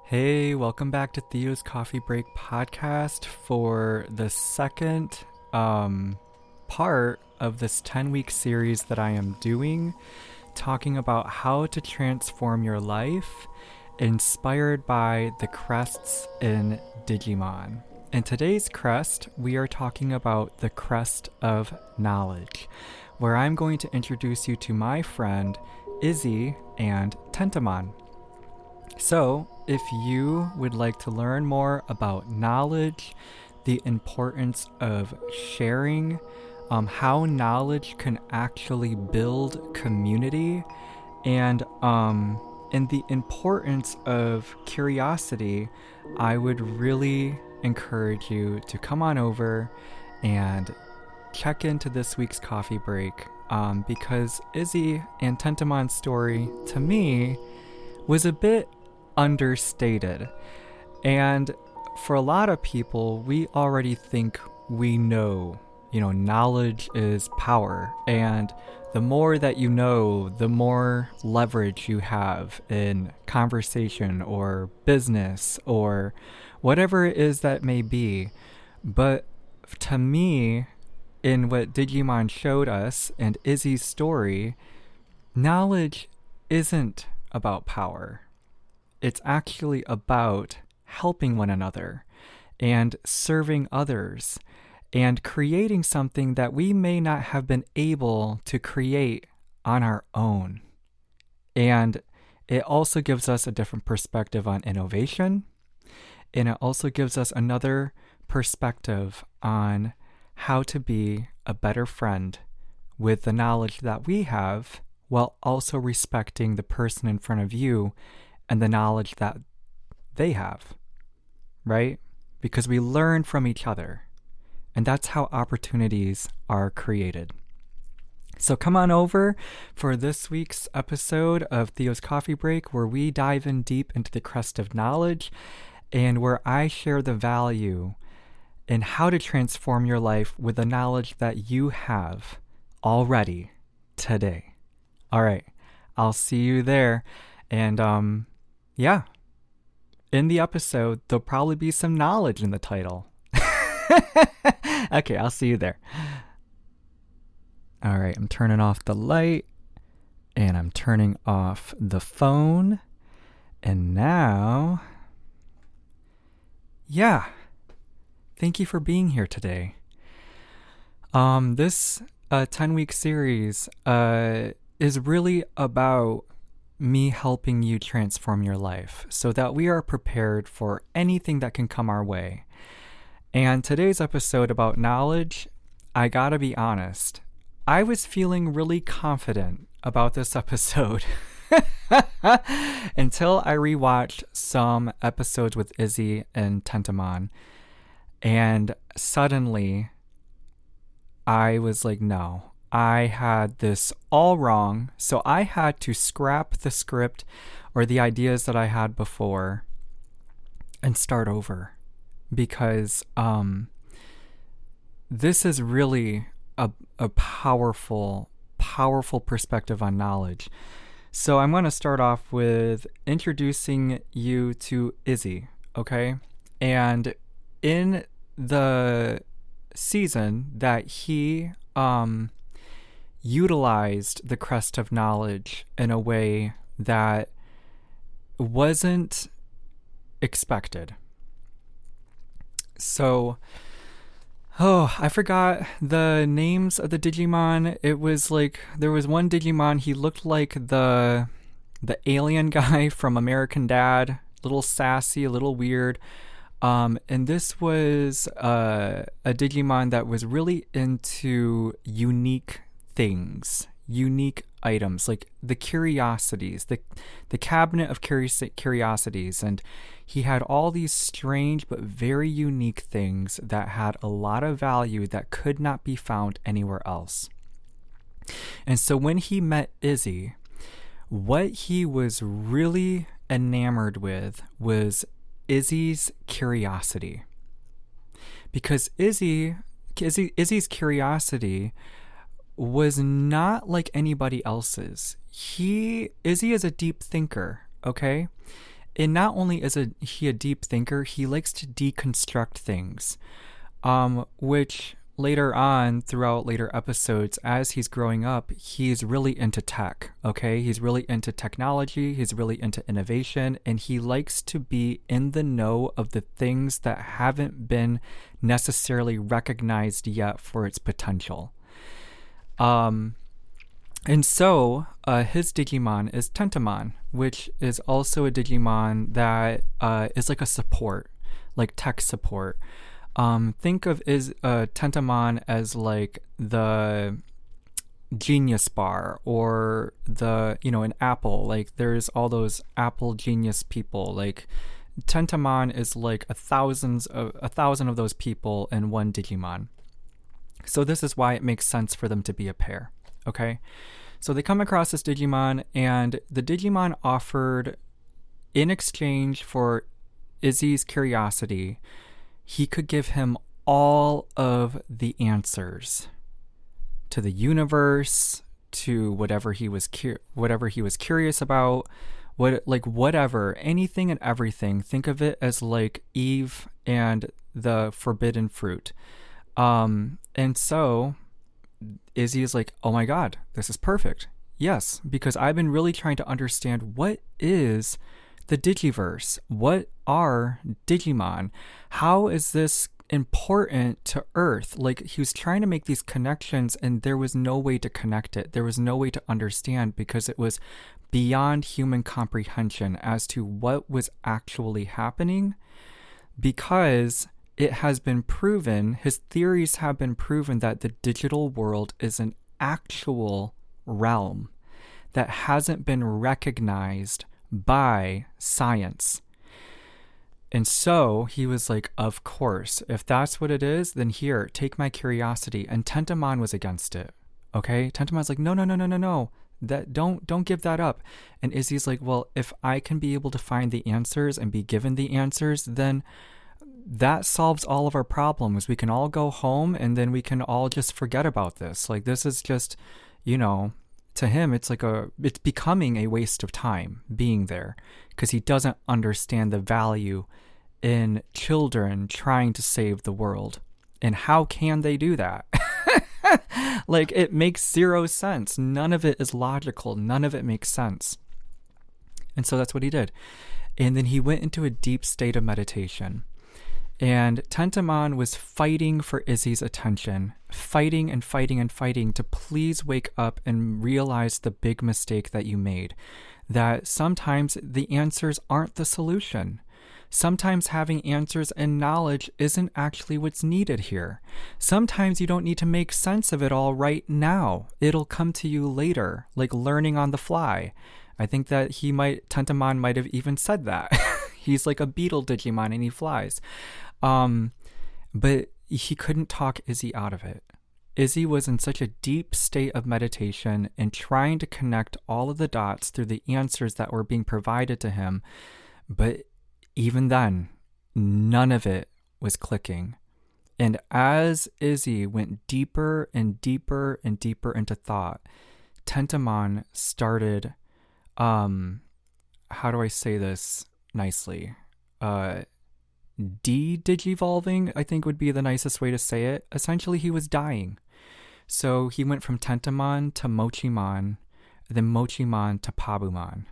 Hey, welcome back to Theo's Coffee Break podcast for the second part of this 10-week series that I am doing, talking about how to transform your life, inspired by the crests in Digimon. In today's crest, we are talking about the Crest of Knowledge, where I'm going to introduce you to my friend Izzy and Tentamon. So, if you would like to learn more about knowledge, the importance of sharing, how knowledge can actually build community, and the importance of curiosity, I would really encourage you to come on over and check into this week's coffee break, because Izzy and Tentamon's story, to me, was a bit understated. And for a lot of people, we already think we know, knowledge is power. And the more that you know, the more leverage you have in conversation or business or whatever it is that may be. But to me, in what Digimon showed us and Izzy's story, knowledge isn't about power. It's actually about helping one another and serving others and creating something that we may not have been able to create on our own. And it also gives us a different perspective on innovation. And it also gives us another perspective on how to be a better friend with the knowledge that we have, while also respecting the person in front of you and the knowledge that they have, right? Because we learn from each other, and that's how opportunities are created. So come on over for this week's episode of Theo's Coffee Break, where we dive in deep into the Crest of Knowledge and where I share the value in how to transform your life with the knowledge that you have already today. All right, I'll see you there. And in the episode, there'll probably be some knowledge in the title. Okay, I'll see you there. All right, I'm turning off the light and I'm turning off the phone. And now, thank you for being here today. This 10-week series is really about me helping you transform your life so that we are prepared for anything that can come our way. And today's episode about knowledge, I gotta be honest, I was feeling really confident about this episode until I rewatched some episodes with Izzy and Tentamon, and suddenly I was like, no, I had this all wrong, so I had to scrap the script or the ideas that I had before and start over, because this is really a powerful perspective on knowledge. So I'm going to start off with introducing you to Izzy, okay? And in the season that he utilized the Crest of Knowledge in a way that wasn't expected. So, I forgot the names of the Digimon. It was like, there was one Digimon, he looked like the alien guy from American Dad, a little sassy, a little weird. And this was a Digimon that was really into unique things, unique items, like the curiosities, the cabinet of curiosities. And he had all these strange but very unique things that had a lot of value that could not be found anywhere else. And so when he met Izzy, what he was really enamored with was Izzy's curiosity. Because Izzy's curiosity was not like anybody else's. Izzy is a deep thinker, okay? And not only is he a deep thinker, he likes to deconstruct things, which later on, throughout later episodes, as he's growing up, he's really into tech, okay? He's really into technology, he's really into innovation, and he likes to be in the know of the things that haven't been necessarily recognized yet for its potential. And so, his Digimon is Tentamon, which is also a Digimon that is like a support, like tech support. Think of Tentamon as like the Genius Bar or an Apple. Like there's all those Apple Genius people. Like Tentamon is like a thousand of those people in one Digimon. So this is why it makes sense for them to be a pair. Okay, so they come across this Digimon, and the Digimon offered, in exchange for Izzy's curiosity, he could give him all of the answers to the universe, to whatever he was curious about, whatever, anything and everything. Think of it as like Eve and the forbidden fruit. And so Izzy is like, oh my god, this is perfect. Yes, because I've been really trying to understand what is the Digiverse. What are Digimon? How is this important to Earth? Like, he was trying to make these connections, and there was no way to connect it. There was no way to understand, because it was beyond human comprehension as to what was actually happening, because it has been proven, his theories have been proven, that the digital world is an actual realm that hasn't been recognized by science. And so he was like, of course, if that's what it is, then here, take my curiosity. And Tentamon was against it. Okay? Tentamon's like, no. That don't give that up. And Izzy's like, well, if I can be able to find the answers and be given the answers, then that solves all of our problems. We can all go home, and then we can all just forget about this. Like, this is just, to him, it's becoming a waste of time being there, because he doesn't understand the value in children trying to save the world. And how can they do that? Like, it makes zero sense. None of it is logical. None of it makes sense. And so that's what he did. And then he went into a deep state of meditation. And Tentamon was fighting for Izzy's attention, fighting to please wake up and realize the big mistake that you made. That sometimes the answers aren't the solution. Sometimes having answers and knowledge isn't actually what's needed here. Sometimes you don't need to make sense of it all right now. It'll come to you later, like learning on the fly. I think that Tentamon might have even said that. He's like a beetle Digimon and he flies. But he couldn't talk Izzy out of it. Izzy was in such a deep state of meditation and trying to connect all of the dots through the answers that were being provided to him. But even then, none of it was clicking. And as Izzy went deeper and deeper and deeper into thought, Tentamon started, how do I say this nicely? De-digivolving, I think would be the nicest way to say it. Essentially, he was dying. So he went from Tentamon to Mochimon, then Mochimon to Pabumon.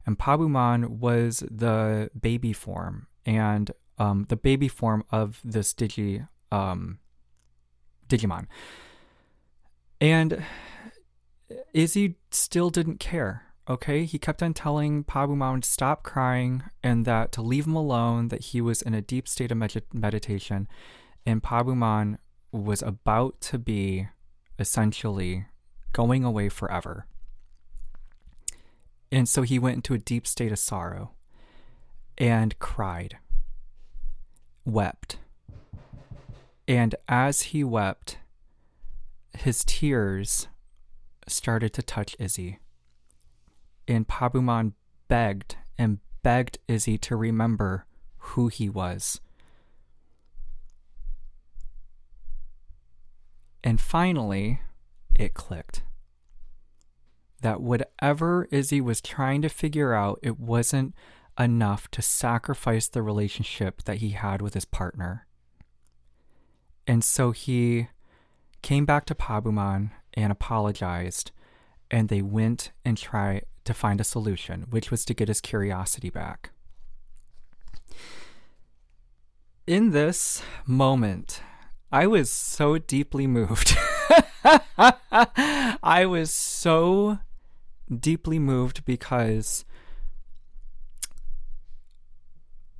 And Pabumon was the baby form, and the baby form of this Digimon. And Izzy still didn't care. Okay, he kept on telling Pabumon to stop crying and that to leave him alone, that he was in a deep state of meditation, and Pabumon was about to be essentially going away forever. And so he went into a deep state of sorrow and cried, wept. And as he wept, his tears started to touch Izzy. And Pabumon begged and begged Izzy to remember who he was. And finally, it clicked. That whatever Izzy was trying to figure out, it wasn't enough to sacrifice the relationship that he had with his partner. And so he came back to Pabumon and apologized, and they went and tried to find a solution, which was to get his curiosity back. In this moment, I was so deeply moved. I was so deeply moved because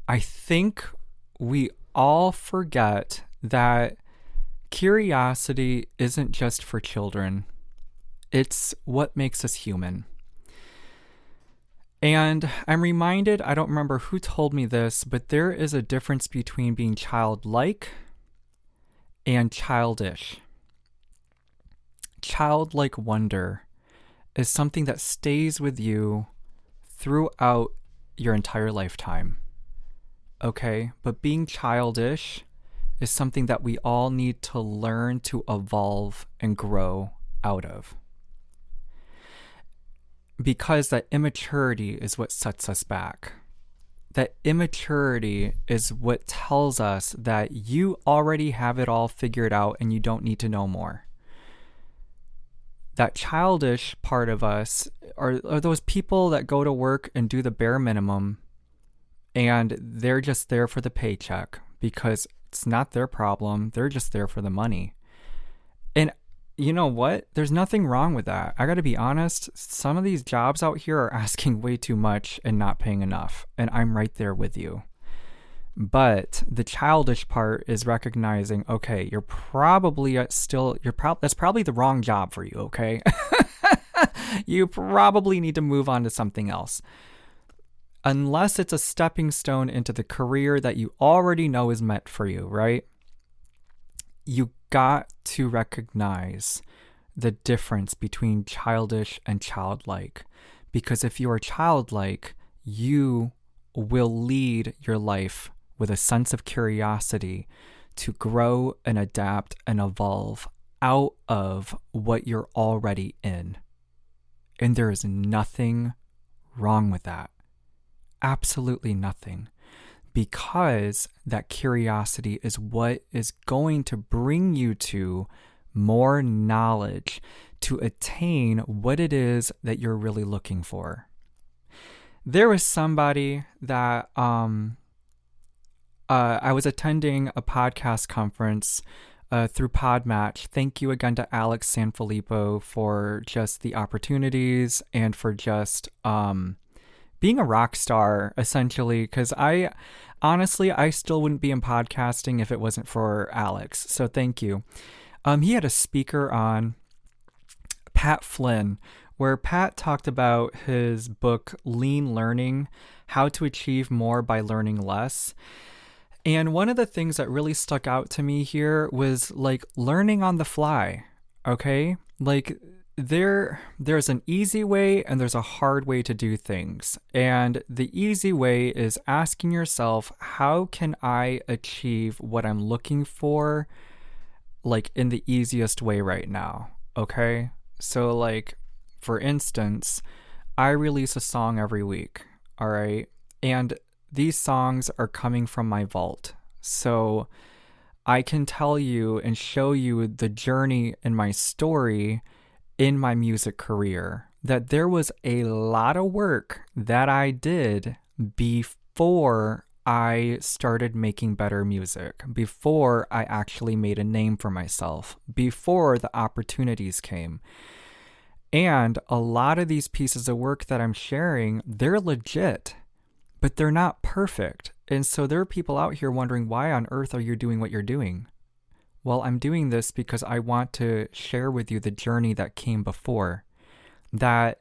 I think we all forget that curiosity isn't just for children. It's what makes us human. And I'm reminded, I don't remember who told me this, but there is a difference between being childlike and childish. Childlike wonder is something that stays with you throughout your entire lifetime. Okay? But being childish is something that we all need to learn to evolve and grow out of. Because that immaturity is what sets us back. That immaturity is what tells us that you already have it all figured out and you don't need to know more. That childish part of us are those people that go to work and do the bare minimum and they're just there for the paycheck because it's not their problem. They're just there for the money. And you know what? There's nothing wrong with that. I got to be honest. Some of these jobs out here are asking way too much and not paying enough. And I'm right there with you. But the childish part is recognizing, okay, you're probably that's probably the wrong job for you. Okay. You probably need to move on to something else. Unless it's a stepping stone into the career that you already know is meant for you, right? You got to recognize the difference between childish and childlike. Because if you are childlike, you will lead your life with a sense of curiosity to grow and adapt and evolve out of what you're already in. And there is nothing wrong with that. Absolutely nothing. Because that curiosity is what is going to bring you to more knowledge to attain what it is that you're really looking for. There was somebody that I was attending a podcast conference through Podmatch. Thank you again to Alex Sanfilippo for just the opportunities and for just being a rock star, essentially, because I still wouldn't be in podcasting if it wasn't for Alex. So thank you. He had a speaker on, Pat Flynn, where Pat talked about his book, Lean Learning, How to Achieve More by Learning Less. And one of the things that really stuck out to me here was like learning on the fly. Okay? Like there's an easy way and there's a hard way to do things. And the easy way is asking yourself, how can I achieve what I'm looking for, like in the easiest way right now? Okay? So like, for instance, I release a song every week. All right? And these songs are coming from my vault. So I can tell you and show you the journey in my story in my music career, that there was a lot of work that I did before I started making better music, before I actually made a name for myself, before the opportunities came. And a lot of these pieces of work that I'm sharing, they're legit, but they're not perfect. And so there are people out here wondering, why on earth are you doing what you're doing? Well, I'm doing this because I want to share with you the journey that came before. That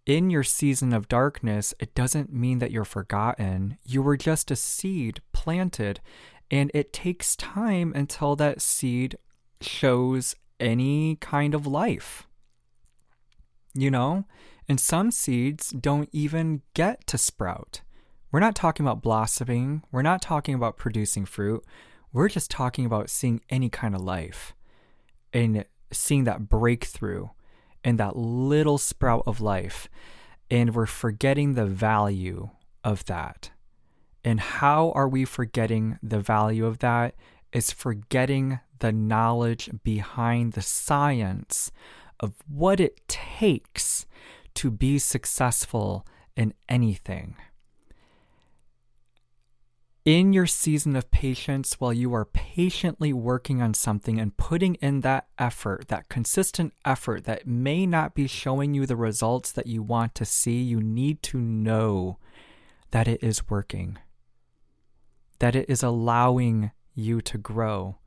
in your season of darkness, it doesn't mean that you're forgotten. You were just a seed planted, and it takes time until that seed shows any kind of life. You know? And some seeds don't even get to sprout. We're not talking about blossoming. We're not talking about producing fruit. We're just talking about seeing any kind of life and seeing that breakthrough and that little sprout of life. And we're forgetting the value of that. And how are we forgetting the value of that? Is forgetting the knowledge behind the science of what it takes to be successful in anything. In your season of patience, while you are patiently working on something and putting in that effort, that consistent effort that may not be showing you the results that you want to see, you need to know that it is working, that it is allowing you to grow.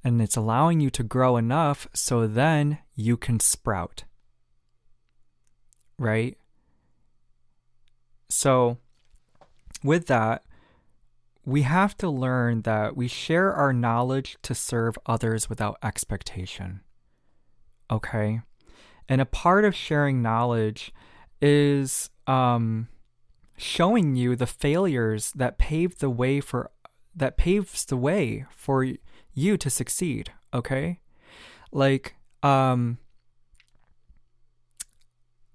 And it's allowing you to grow enough so then you can sprout. Right? So, with that, we have to learn that we share our knowledge to serve others without expectation. Okay? And a part of sharing knowledge is showing you the failures that paves the way for you to succeed. Okay? Like, a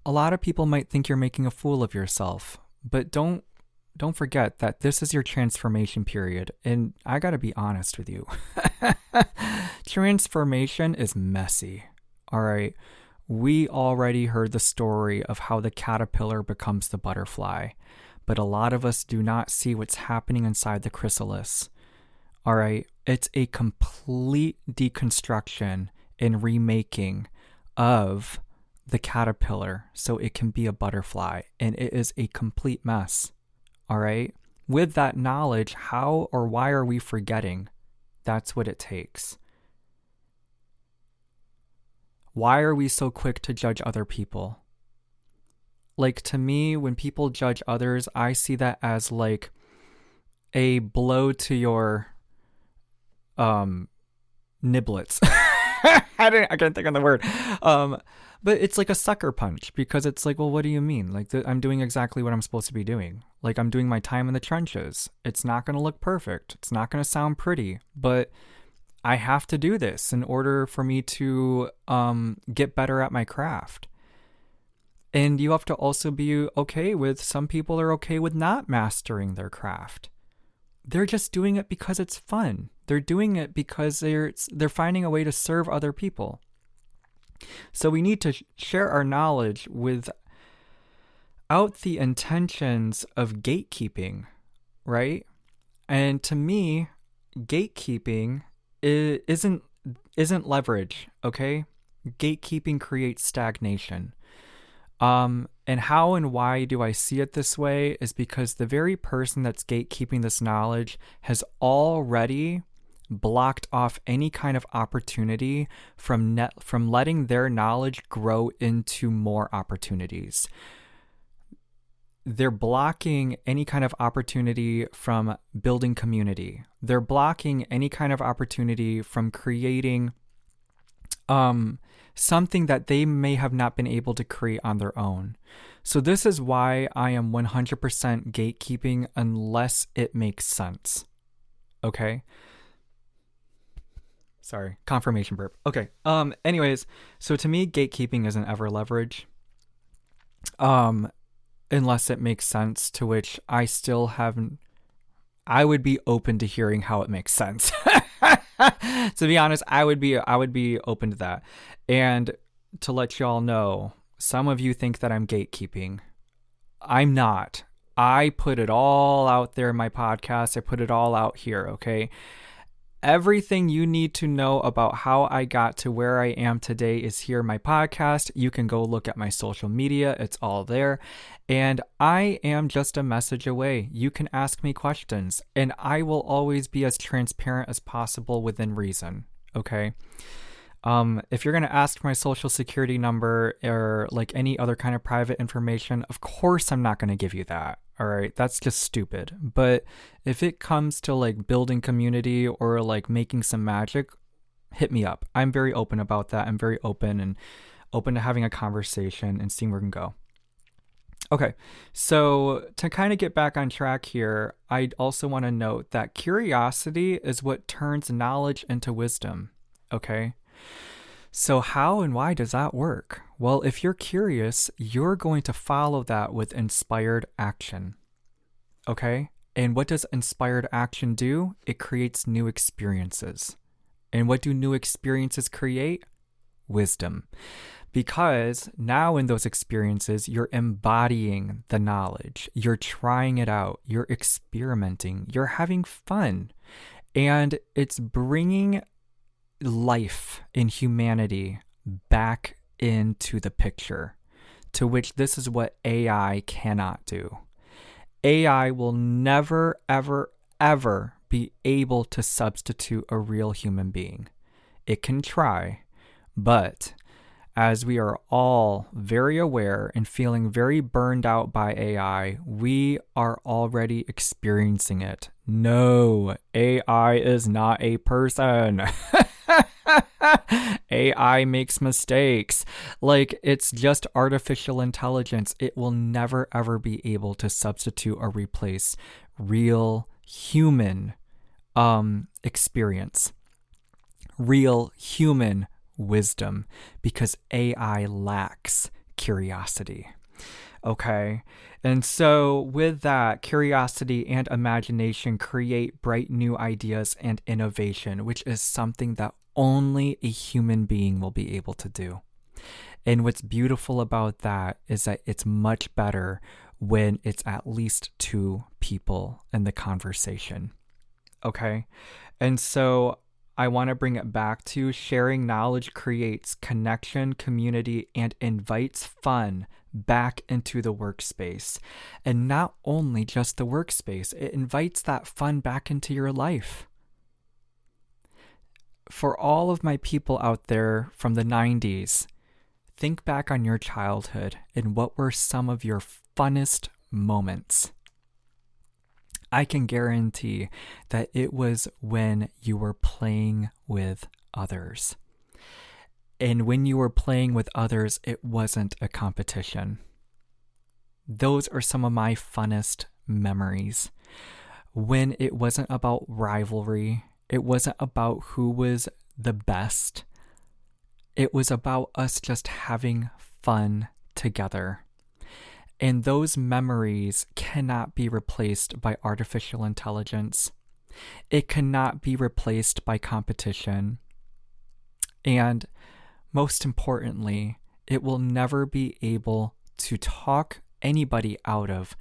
lot of people might think you're making a fool of yourself, but don't forget that this is your transformation period. And I gotta be honest with you. Transformation is messy. All right. We already heard the story of how the caterpillar becomes the butterfly, but a lot of us do not see what's happening inside the chrysalis. All right. It's a complete deconstruction and remaking of the caterpillar so it can be a butterfly, and it is a complete mess. All right. With that knowledge, how or why are we forgetting? That's what it takes. Why are we so quick to judge other people? Like, to me, when people judge others, I see that as like a blow to your niblets. I can't think of the word. But it's like a sucker punch, because it's like, well, what do you mean? Like, I'm doing exactly what I'm supposed to be doing. Like, I'm doing my time in the trenches. It's not going to look perfect. It's not going to sound pretty, but I have to do this in order for me to get better at my craft. And you have to also be okay with, some people are okay with not mastering their craft. They're just doing it because it's fun. They're doing it because they're finding a way to serve other people. So we need to share our knowledge without the intentions of gatekeeping, right? And to me, gatekeeping isn't leverage, okay? Gatekeeping creates stagnation. And how and why do I see it this way is because the very person that's gatekeeping this knowledge has already blocked off any kind of opportunity from letting their knowledge grow into more opportunities. They're blocking any kind of opportunity from building community. They're blocking any kind of opportunity from creating something that they may have not been able to create on their own. So this is why I am 100% gatekeeping unless it makes sense. Okay? Sorry, confirmation burp. Okay. Anyways, so to me, gatekeeping isn't ever leverage. Unless it makes sense, to which I still haven't. I would be open to hearing how it makes sense. To be honest, I would be open to that. And to let y'all know, some of you think that I'm gatekeeping. I'm not. I put it all out there in my podcast. I put it all out here, okay? Everything you need to know about how I got to where I am today is here in my podcast. You can go look at my social media. It's all there. And I am just a message away. You can ask me questions, and I will always be as transparent as possible within reason. Okay? If you're going to ask for my social security number or like any other kind of private information, of course I'm not going to give you that. All right, that's just stupid. But if it comes to like building community or like making some magic, hit me up. I'm very open about that. I'm very open to having a conversation and seeing where we can go. Okay, so to kind of get back on track here, I also want to note that curiosity is what turns knowledge into wisdom. Okay? So how and why does that work? Well, if you're curious, you're going to follow that with inspired action. Okay? And what does inspired action do? It creates new experiences. And what do new experiences create? Wisdom. Because now in those experiences, you're embodying the knowledge, you're trying it out, you're experimenting, you're having fun, and it's bringing life in humanity back into the picture, to which this is what AI cannot do. AI will never, ever, ever be able to substitute a real human being. It can try, but as we are all very aware and feeling very burned out by AI, we are already experiencing it. No, AI is not a person. AI makes mistakes. Like, it's just artificial intelligence. It will never, ever be able to substitute or replace real human experience, real human wisdom, because AI lacks curiosity. Okay. And so with that, curiosity and imagination create bright new ideas and innovation, which is something that only a human being will be able to do. And what's beautiful about that is that it's much better when it's at least two people in the conversation. Okay. And so I want to bring it back to sharing knowledge creates connection, community, and invites fun back into the workspace. And not only just the workspace, it invites that fun back into your life. For all of my people out there from the 90s, think back on your childhood and what were some of your funnest moments. I can guarantee that it was when you were playing with others. And when you were playing with others, it wasn't a competition. Those are some of my funnest memories. When it wasn't about rivalry, it wasn't about who was the best. It was about us just having fun together. And those memories cannot be replaced by artificial intelligence. It cannot be replaced by competition. And most importantly, it will never be able to talk anybody out of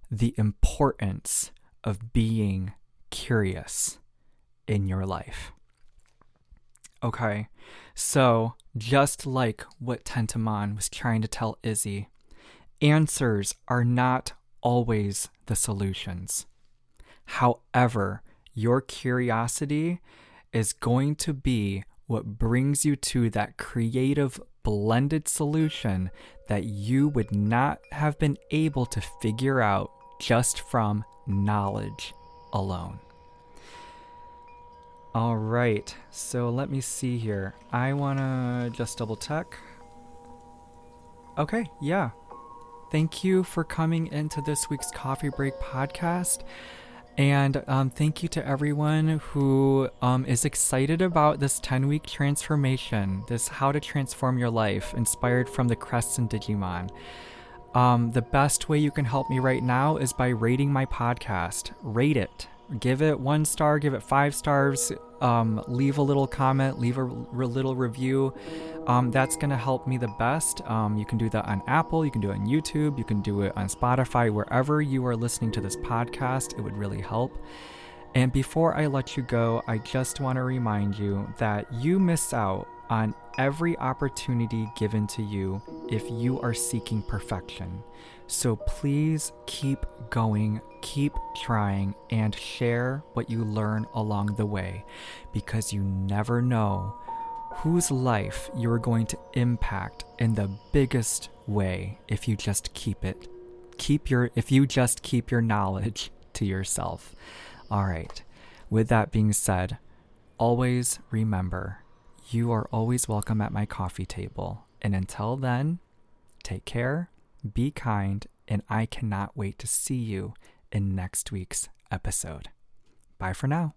the importance of being curious in your life. Okay, so just like what Tentamon was trying to tell Izzy, answers are not always the solutions. However, your curiosity is going to be what brings you to that creative blended solution that you would not have been able to figure out just from knowledge alone. All right, so let me see here. I want to just double check. Okay, yeah. Thank you for coming into this week's Coffee Break podcast. And thank you to everyone who is excited about this 10-week transformation, this how to transform your life, inspired from the Crest and Digimon. The best way you can help me right now is by rating my podcast. Rate it. Give it 1 star, give it 5 stars, leave a little comment, leave a little review. That's going to help me the best. You can do that on Apple, you can do it on YouTube, you can do it on Spotify, wherever you are listening to this podcast. It would really help. And before I let you go, I just want to remind you that you miss out on every opportunity given to you if you are seeking perfection. So please keep going, keep trying, and share what you learn along the way, because you never know whose life you're going to impact in the biggest way if you just keep your knowledge to yourself. All right. With that being said, always remember, you are always welcome at my coffee table. And until then, take care, be kind, and I cannot wait to see you in next week's episode. Bye for now.